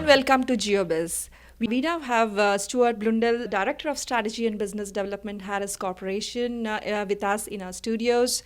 and welcome to GeoBiz. We now have Stuart Blundell, Director of Strategy and Business Development, Harris Corporation, with us in our studios.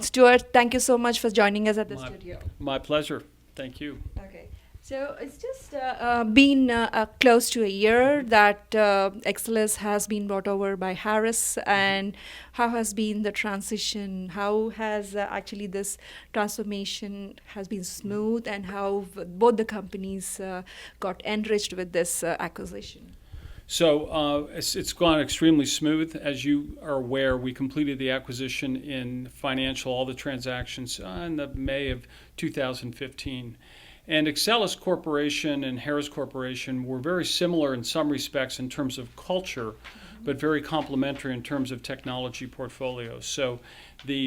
Stuart, thank you so much for joining us at the studio. My pleasure. Thank you. Okay. So it's just been close to a year that Excelis has been brought over by Harris, and how has been the transition? How has actually this transformation has been smooth, and how both the companies got enriched with this acquisition? So it's gone extremely smooth. As you are aware, we completed the acquisition in financial, all the transactions in the May of 2015. And Excelis Corporation and Harris Corporation were very similar in some respects in terms of culture, but very complementary in terms of technology portfolios. So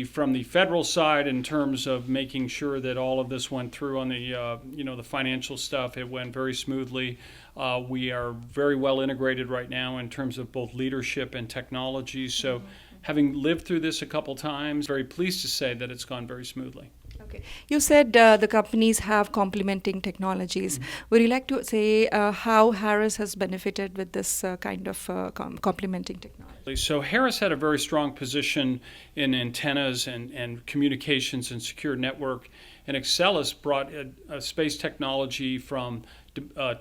from the federal side, in terms of making sure that all of this went through on the financial stuff, it went very smoothly. We are very well integrated right now in terms of both leadership and technology. So having lived through this a couple times, very pleased to say that it's gone very smoothly. Okay. You said the companies have complementing technologies. Would you like to say how Harris has benefited with this kind of complementing technology? So Harris had a very strong position in antennas and communications and secure network, and Excelis brought a space technology from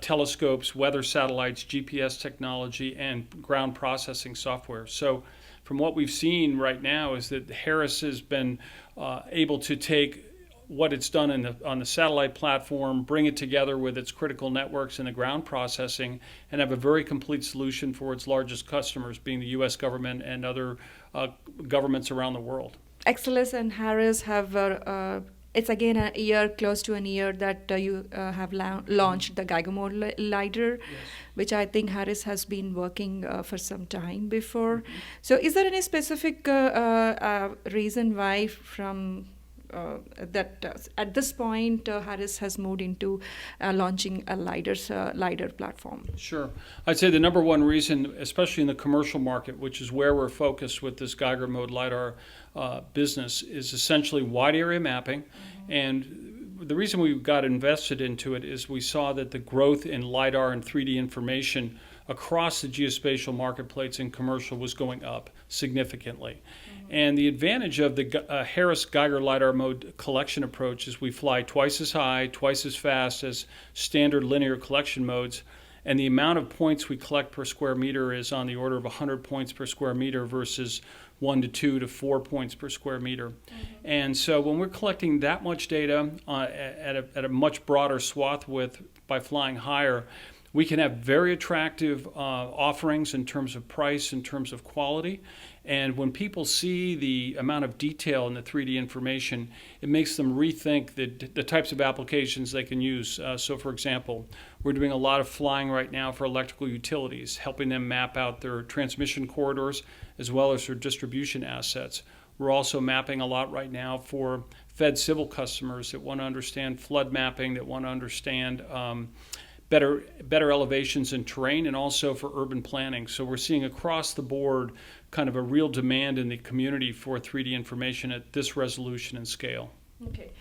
telescopes, weather satellites, GPS technology, and ground processing software. So from what we've seen right now is that Harris has been able to take what it's done on the satellite platform, bring it together with its critical networks and the ground processing, and have a very complete solution for its largest customers, being the U.S. government and other governments around the world. Excelis and Harris have, it's again close to a year that you have launched the Geiger mode LiDAR, yes, which I think Harris has been working for some time before. So is there any specific reason why from that at this point Harris has moved into launching a LiDAR platform? Sure. I'd say the number one reason, especially in the commercial market, which is where we're focused with this Geiger mode LiDAR business, is essentially wide area mapping. And the reason we got invested into it is we saw that the growth in LiDAR and 3D information across the geospatial marketplace in commercial was going up significantly. And the advantage of the Harris Geiger LiDAR mode collection approach is we fly twice as high, twice as fast as standard linear collection modes, and the amount of points we collect per square meter is on the order of 100 points per square meter versus 1 to 2 to 4 points per square meter. And so when we're collecting that much data at a much broader swath width by flying higher, we can have very attractive offerings in terms of price, in terms of quality. And when people see the amount of detail in the 3D information, it makes them rethink the types of applications they can use. So for example, we're doing a lot of flying right now for electrical utilities, helping them map out their transmission corridors as well as their distribution assets. We're also mapping a lot right now for Fed civil customers that want to understand flood mapping, that want to understand better elevations and terrain, and also for urban planning. So we're seeing across the board kind of a real demand in the community for 3D information at this resolution and scale. Okay.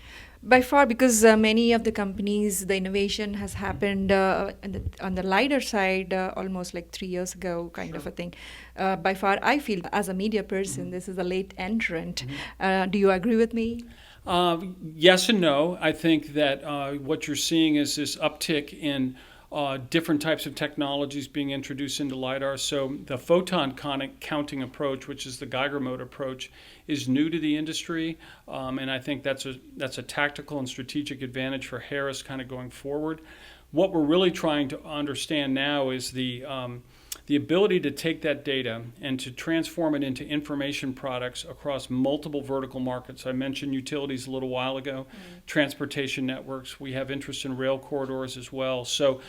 By far, because many of the companies, the innovation has happened on the LiDAR side almost like 3 years ago, kind of a thing. By far, I feel as a media person, this is a late entrant. Do you agree with me? Yes and no. I think that what you're seeing is this uptick in different types of technologies being introduced into LiDAR. So the photon counting approach, which is the Geiger mode approach, is new to the industry, and I think that's a tactical and strategic advantage for Harris kind of going forward. What we're really trying to understand now is the ability to take that data and to transform it into information products across multiple vertical markets. I mentioned utilities a little while ago, transportation networks. We have interest in rail corridors as well. So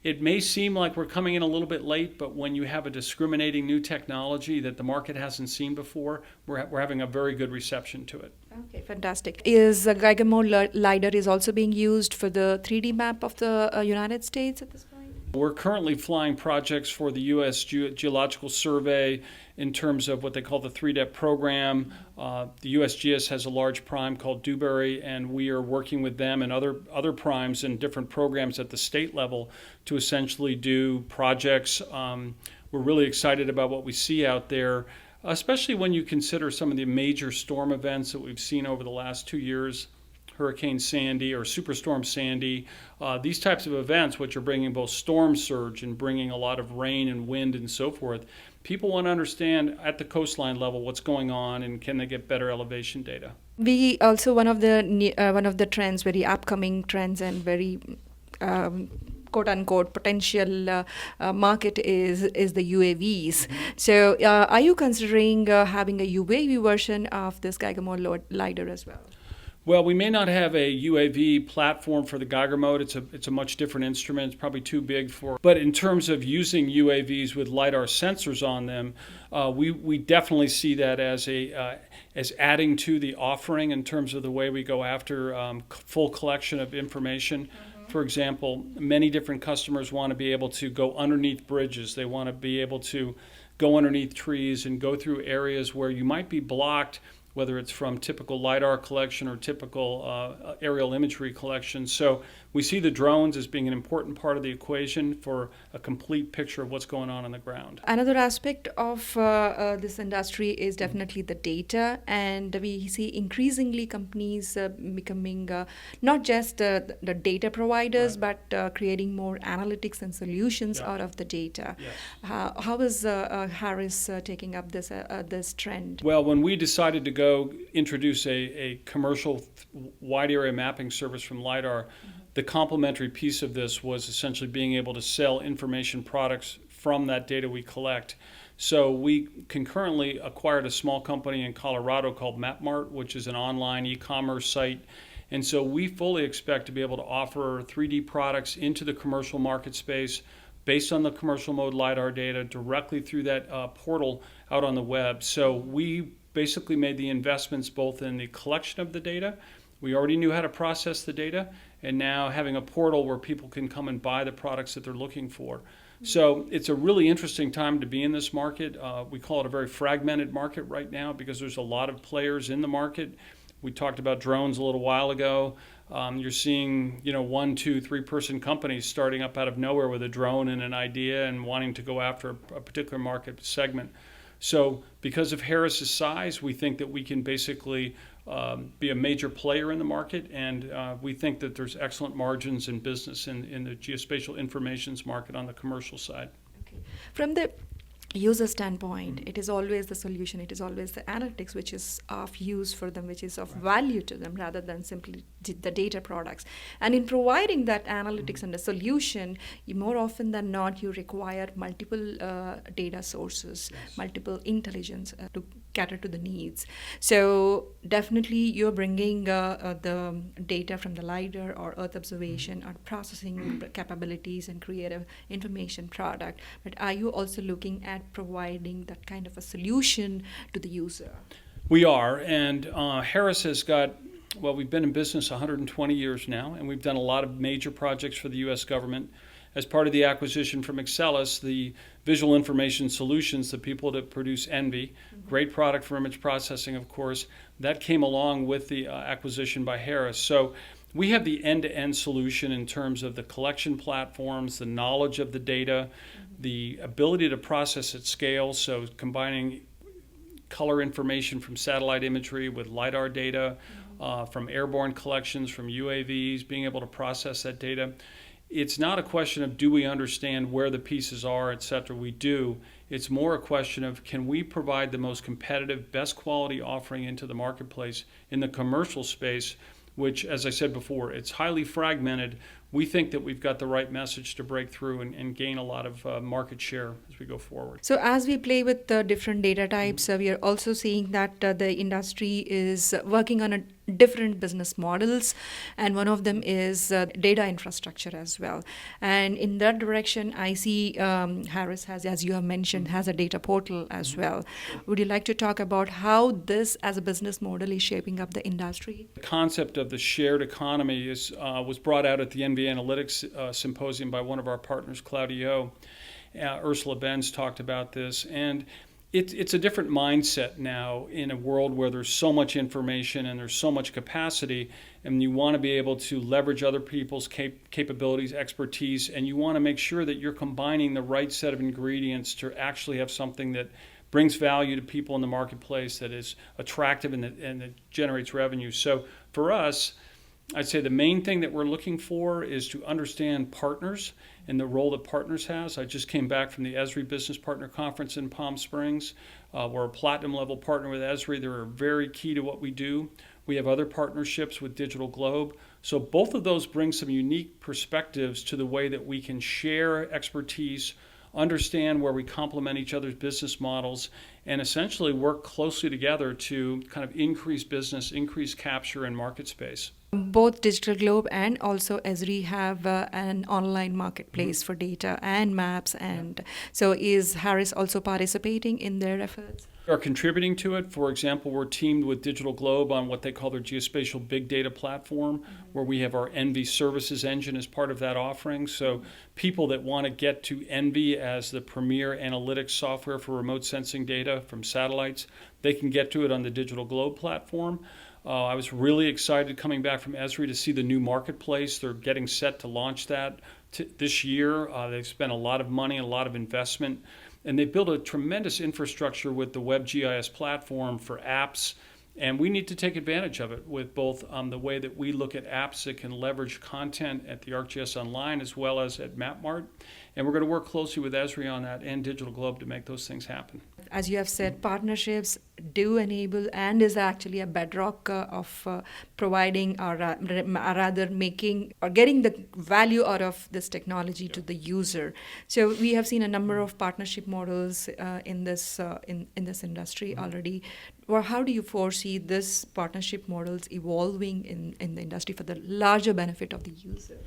it may seem like we're coming in a little bit late, but when you have a discriminating new technology that the market hasn't seen before, we're having a very good reception to it. Okay, fantastic. Is Geiger mode LiDAR is also being used for the 3D map of the United States at this point? We're currently flying projects for the U.S. Geological Survey in terms of what they call the 3DEP program. The USGS has a large prime called Dewberry, and we are working with them and other primes and different programs at the state level to essentially do projects. We're really excited about what we see out there, especially when you consider some of the major storm events that we've seen over the last 2 years. Hurricane Sandy or Superstorm Sandy, these types of events, which are bringing both storm surge and bringing a lot of rain and wind and so forth. People want to understand at the coastline level what's going on and can they get better elevation data. We also one of the trends, very upcoming trends and very quote unquote potential market is the UAVs. So are you considering having a UAV version of this Geiger mode LiDAR as well? Well, we may not have a UAV platform for the Geiger mode. It's a much different instrument. It's probably too big for. But in terms of using UAVs with LiDAR sensors on them, we definitely see that as adding to the offering in terms of the way we go after full collection of information. For example, many different customers want to be able to go underneath bridges. They want to be able to go underneath trees and go through areas where you might be blocked, whether it's from typical LiDAR collection or typical aerial imagery collection. So we see the drones as being an important part of the equation for a complete picture of what's going on the ground. Another aspect of this industry is definitely the data, and we see increasingly companies becoming not just the data providers, Right. but creating more analytics and solutions Yeah. out of the data. Yes. How is Harris taking up this trend? Well, when we decided to go introduce a commercial wide area mapping service from LiDAR, the complementary piece of this was essentially being able to sell information products from that data we collect. So we concurrently acquired a small company in Colorado called MapMart, which is an online e-commerce site. And so we fully expect to be able to offer 3D products into the commercial market space based on the commercial mode LiDAR data directly through that portal out on the web. So we basically made the investments both in the collection of the data. We already knew how to process the data, and now having a portal where people can come and buy the products that they're looking for. So it's a really interesting time to be in this market. We call it a very fragmented market right now because there's a lot of players in the market. We talked about drones a little while ago. You're seeing, 1, 2, 3-person companies starting up out of nowhere with a drone and an idea and wanting to go after a particular market segment. So because of Harris's size, we think that we can basically be a major player in the market, and we think that there's excellent margins in business in the geospatial informations market on the commercial side. Okay. From the user standpoint, it is always the solution, it is always the analytics which is of use for them, which is of value to them rather than simply the data products. And in providing that analytics and the solution, more often than not, you require multiple data sources, multiple intelligence to cater to the needs. So definitely you're bringing the data from the LiDAR or Earth observation or processing capabilities and create an information product. But are you also looking at providing that kind of a solution to the user? We are, and Harris has got, we've been in business 120 years now, and we've done a lot of major projects for the U.S. government. As part of the acquisition from Excelis, the visual information solutions, the people that produce Envy, great product for image processing, of course, that came along with the acquisition by Harris. So we have the end-to-end solution in terms of the collection platforms, the knowledge of the data, the ability to process at scale, so combining color information from satellite imagery with LiDAR data, from airborne collections, from UAVs, being able to process that data. It's not a question of do we understand where the pieces are, et cetera. We do. It's more a question of can we provide the most competitive, best quality offering into the marketplace in the commercial space, which, as I said before, it's highly fragmented. We think that we've got the right message to break through and gain a lot of market share as we go forward. So as we play with the different data types, we are also seeing that the industry is working on different business models, and one of them is data infrastructure as well. And in that direction, I see Harris has, as you have mentioned, has a data portal as well. Would you like to talk about how this as a business model is shaping up the industry? The concept of the shared economy was brought out at the NV Analytics Symposium by one of our partners, Claudio. Ursula Benz talked about this, and it's a different mindset now in a world where there's so much information and there's so much capacity, and you want to be able to leverage other people's capabilities, expertise, and you want to make sure that you're combining the right set of ingredients to actually have something that brings value to people in the marketplace, that is attractive and that generates revenue. So for us, I'd say the main thing that we're looking for is to understand partners and the role that partners has. I just came back from the Esri Business Partner Conference in Palm Springs. We're a platinum level partner with Esri. They're very key to what we do. We have other partnerships with Digital Globe. So both of those bring some unique perspectives to the way that we can share expertise, understand where we complement each other's business models, and essentially work closely together to kind of increase business, increase capture and market space. Both Digital Globe and also Esri have an online marketplace for data and maps, and so is Harris also participating in their efforts? Are contributing to it. For example, we're teamed with Digital Globe on what they call their geospatial big data platform, where we have our ENVI services engine as part of that offering. So people that want to get to ENVI as the premier analytics software for remote sensing data from satellites, they can get to it on the Digital Globe platform. I was really excited coming back from Esri to see the new marketplace. They're getting set to launch that this year. They've spent a lot of money, a lot of investment, and they built a tremendous infrastructure with the WebGIS platform for apps. And we need to take advantage of it with both the way that we look at apps that can leverage content at the ArcGIS Online as well as at MapMart. And we're going to work closely with Esri on that and Digital Globe to make those things happen. As you have said, partnerships do enable and is actually a bedrock of providing or rather making or getting the value out of this technology to the user. So we have seen a number of partnership models in this industry already. Or how do you foresee this partnership models evolving in the industry for the larger benefit of the user?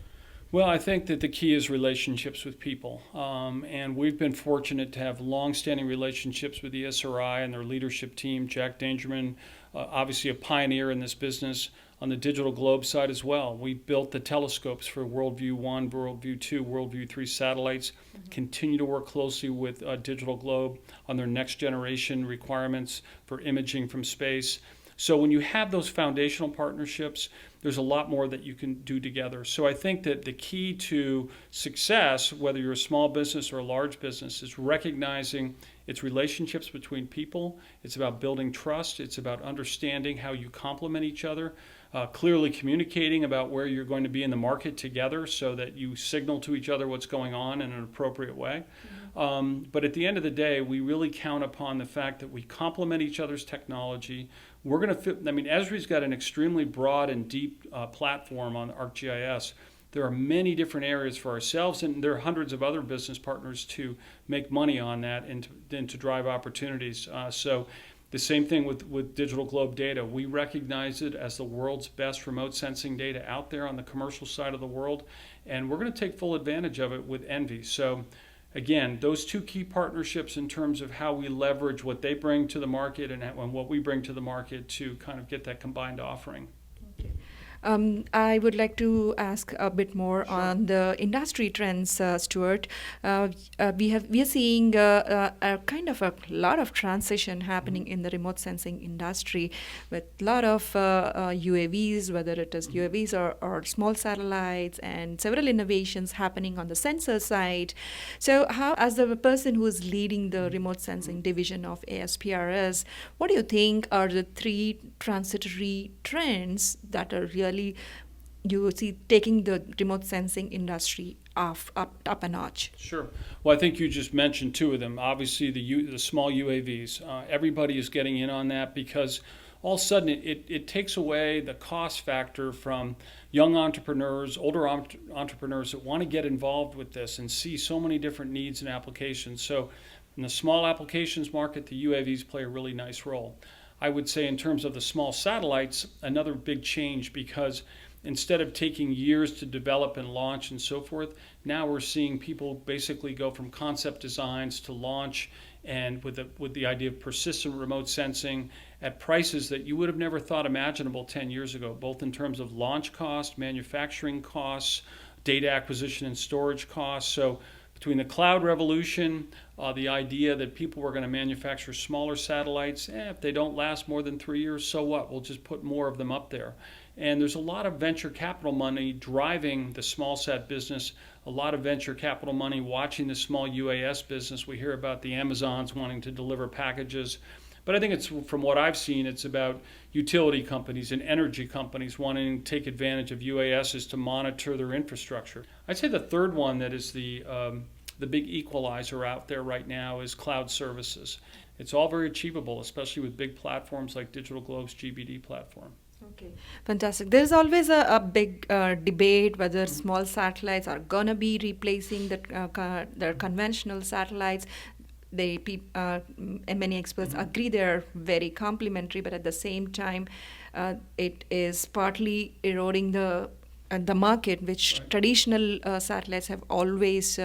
Well, I think that the key is relationships with people. And we've been fortunate to have long-standing relationships with the SRI and their leadership team. Jack Dangerman, obviously a pioneer in this business, on the Digital Globe side as well. We built the telescopes for WorldView 1, WorldView 2, WorldView 3 satellites. Continue to work closely with Digital Globe on their next generation requirements for imaging from space. So when you have those foundational partnerships, there's a lot more that you can do together. So I think that the key to success, whether you're a small business or a large business, is recognizing it's relationships between people. It's about building trust. It's about understanding how you complement each other, clearly communicating about where you're going to be in the market together so that you signal to each other what's going on in an appropriate way. But at the end of the day, we really count upon the fact that we complement each other's technology. We're going to fit, Esri's got an extremely broad and deep platform on ArcGIS. There are many different areas for ourselves, and there are hundreds of other business partners to make money on that and to drive opportunities. So the same thing with Digital Globe data. We recognize it as the world's best remote sensing data out there on the commercial side of the world, and we're going to take full advantage of it with ENVI. So again, those two key partnerships in terms of how we leverage what they bring to the market and what we bring to the market to kind of get that combined offering. I would like to ask a bit more on the industry trends, Stuart. We are seeing a kind of a lot of transition happening in the remote sensing industry with a lot of UAVs, whether it is UAVs or small satellites, and several innovations happening on the sensor side. So how, as the person who is leading the remote sensing division of ASPRS, what do you think are the three transitory trends that are really you see taking the remote sensing industry up a notch? Sure. Well, I think you just mentioned two of them. Obviously, the small UAVs. Everybody is getting in on that because all of a sudden it takes away the cost factor from young entrepreneurs, older entrepreneurs that want to get involved with this and see so many different needs and applications. So in the small applications market, the UAVs play a really nice role. I would say in terms of the small satellites, another big change, because instead of taking years to develop and launch and so forth, now we're seeing people basically go from concept designs to launch, and with the idea of persistent remote sensing at prices that you would have never thought imaginable 10 years ago, both in terms of launch cost, manufacturing costs, data acquisition and storage costs. So between the cloud revolution, the idea that people were going to manufacture smaller satellites, if they don't last more than 3 years, so what? We'll just put more of them up there. And there's a lot of venture capital money driving the small sat business, a lot of venture capital money watching the small UAS business. We hear about the Amazons wanting to deliver packages. But I think it's, from what I've seen, it's about utility companies and energy companies wanting to take advantage of UASs to monitor their infrastructure. I'd say the third one that is the big equalizer out there right now is cloud services. It's all very achievable, especially with big platforms like Digital Globe's GBD platform. Okay, fantastic. There's always a big debate whether small satellites are going to be replacing the conventional satellites. Many experts agree they're very complementary, but at the same time, it is partly eroding the market, which traditional satellites have always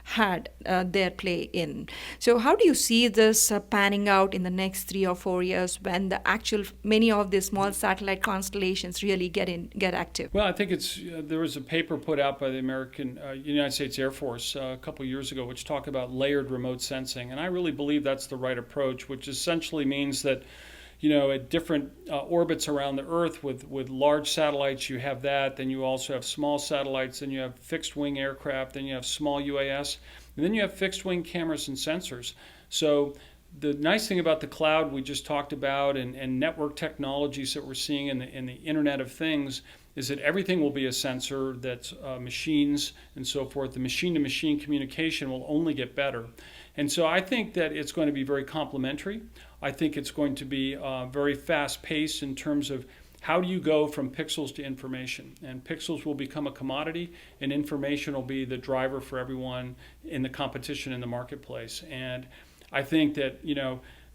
had their play in. So how do you see this panning out in the next 3 or 4 years when many of the small satellite constellations really get active? Well, I think there was a paper put out by the United States Air Force a couple years ago which talked about layered remote sensing, and I really believe that's the right approach, which essentially means that at different orbits around the Earth with large satellites, you have that. Then you also have small satellites. Then you have fixed-wing aircraft. Then you have small UAS. And then you have fixed-wing cameras and sensors. So the nice thing about the cloud we just talked about and network technologies that we're seeing in the Internet of Things is that everything will be a sensor, that's machines and so forth. The machine-to-machine communication will only get better. And so I think that it's going to be very complementary. I think it's going to be very fast-paced in terms of how do you go from pixels to information. And pixels will become a commodity, and information will be the driver for everyone in the competition in the marketplace. And I think that,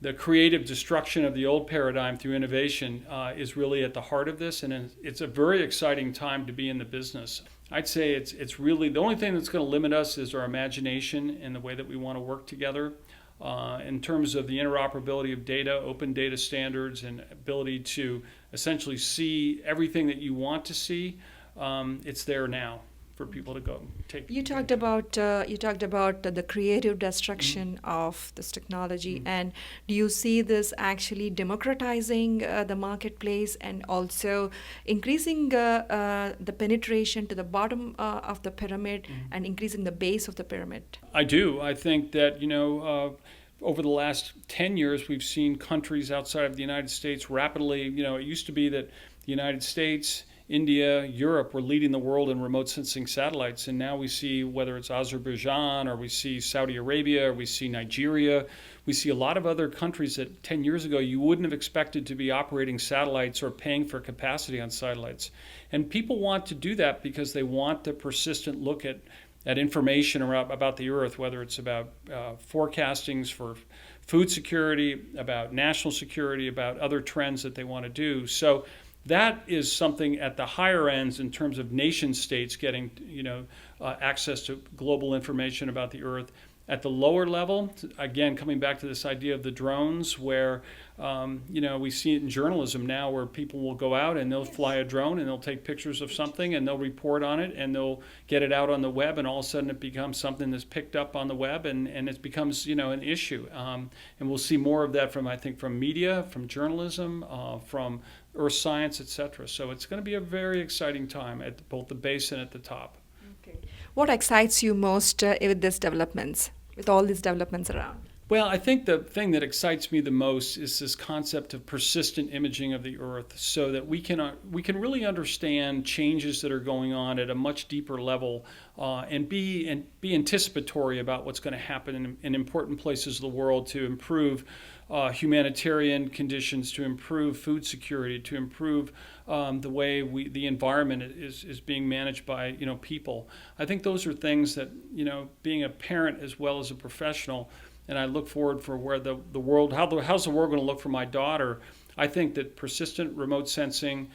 the creative destruction of the old paradigm through innovation is really at the heart of this, and it's a very exciting time to be in the business. I'd say it's really the only thing that's going to limit us is our imagination and the way that we want to work together. In terms of the interoperability of data, open data standards, and ability to essentially see everything that you want to see, it's there now for people to go take. You talked about the creative destruction of this technology, and do you see this actually democratizing the marketplace and also increasing the penetration to the bottom of the pyramid and increasing the base of the pyramid? I do. I think that over the last 10 years, we've seen countries outside of the United States rapidly. It used to be that the United States, India, Europe were leading the world in remote sensing satellites, and now we see, whether it's Azerbaijan or we see Saudi Arabia or we see Nigeria, we see a lot of other countries that 10 years ago you wouldn't have expected to be operating satellites or paying for capacity on satellites. And people want to do that because they want the persistent look at information about the Earth, whether it's about forecastings for food security, about national security, about other trends that they want to do. So that is something at the higher ends in terms of nation states getting access to global information about the Earth. At the lower level, again, coming back to this idea of the drones, where we see it in journalism now, where people will go out and they'll fly a drone and they'll take pictures of something and they'll report on it and they'll get it out on the web, and all of a sudden it becomes something that's picked up on the web and it becomes an issue. And we'll see more of that from media, from journalism, from earth science, etc. So it's going to be a very exciting time at both the base and at the top. Okay. What excites you most with all these developments around? Well, I think the thing that excites me the most is this concept of persistent imaging of the Earth, so that we can really understand changes that are going on at a much deeper level, and be anticipatory about what's going to happen in important places of the world to improve humanitarian conditions, to improve food security, to improve the way the environment is being managed by people. I think those are things that being a parent as well as a professional, and I look forward for where how's the world going to look for my daughter. I think that persistent remote sensing,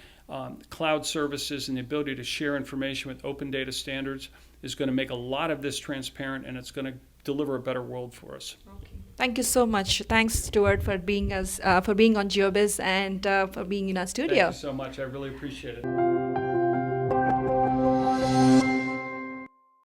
cloud services, and the ability to share information with open data standards is going to make a lot of this transparent, and it's going to deliver a better world for us. Okay. Thank you so much. Thanks, Stuart, for being on GeoBiz and for being in our studio. Thank you so much. I really appreciate it.